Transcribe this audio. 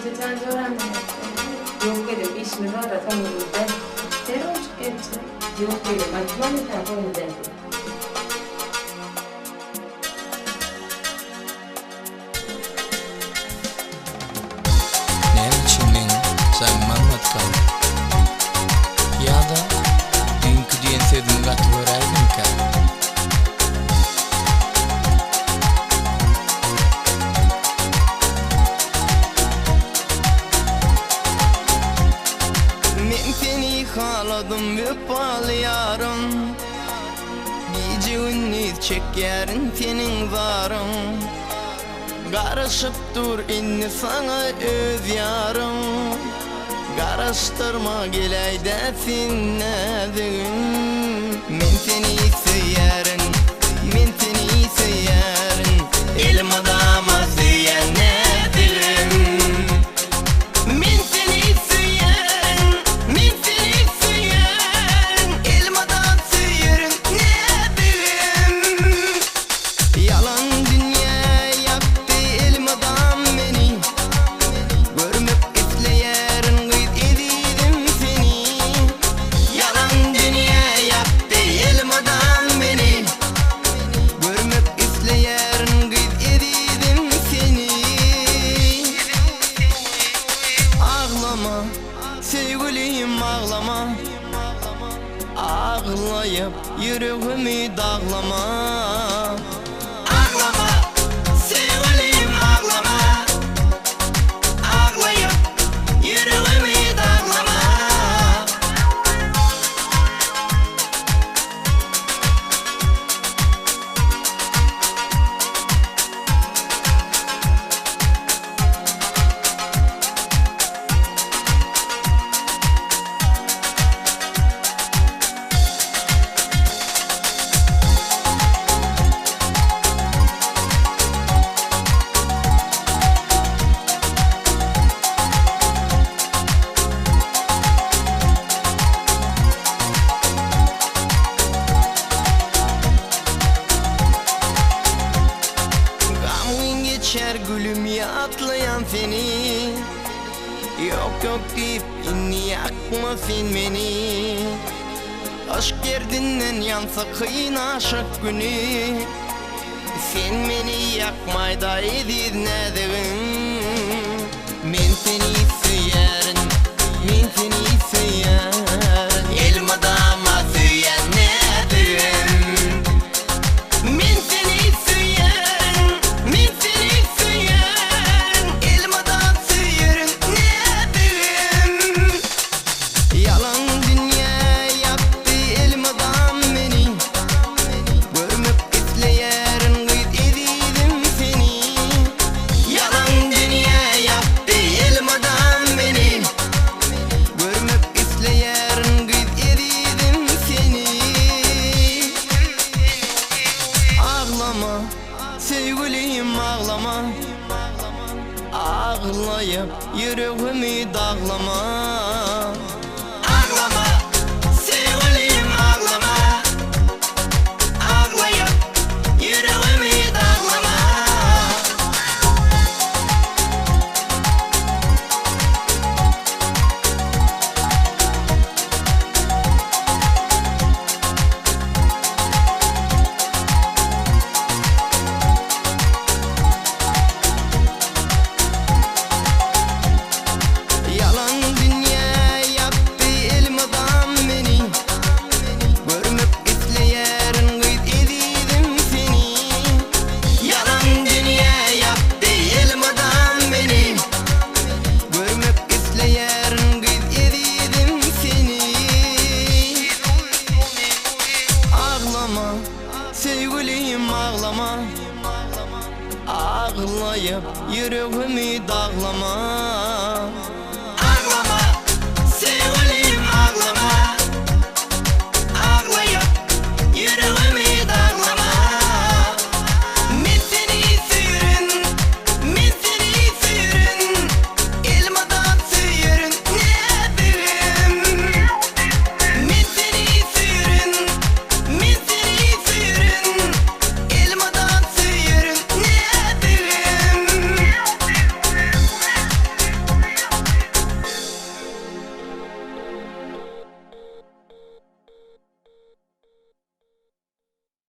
Gece öğrendim. Yok dedim, işimi var da tamam ben. Sen olacak gelince. Yok dedim, ben kulağımı telefonu dedim. Ne biçimmin sen anlatkan ya da dünkü diyen sevdiğimi katı göreydin ki men seni haladım vefalı yarım nice ünlü çekerin senin zarın Karışıp dur inni sana öz yarım Karıştırma geleyde sinedin Men seni seyerin, men seni seyerin Elim adama seyenedirim Men seni seyerin, men seni seyerin Elim adam seyerin nedirim Yalan dünya yaptı elim adam beni Görmek isteyerin gıyt edidim seni Yalan dünya yaptı elim adam beni Görmek isteyerin gıyt edidim seni Ağlama sevgilim ağlama Ağlayıp yüreğimi dağlama Ağlama, sevgilim ağlama Ağlayıp yüreğimi dağlama Gamın geçer gülüm yatlayan seni Yok yok deyip inni yakma sen beni Aşk yerdinden yansa kıyın aşık günü Sen beni yakmayda ediz nedigin Men seni seyerin, men seni seyerin Elim adama seyen nedirim Men seni seyerin, men seni seyerin Elim adam seyerin nedirim Yalan dünya yaptı elim adam beni Görmek isteyerin gıyt edidim seni Yalan dünya yaptı elim adam beni Görmek isteyerin gıyt edidim seni Ağlama sevgilim ağlama Ağlayıp yüreğimi dağlama Ağlama sevgilim ağlama Ağlayıp yüreğimi dağlama Yalan dünya yaptı elim adam beni Görmek isteyerin gıyt edidim seni Yalan dünya yaptı elim adam beni Görmek isteyerin gıyt edidim seni Ağlama sevgilim ağlama Ağlayıp yüreğimi dağlama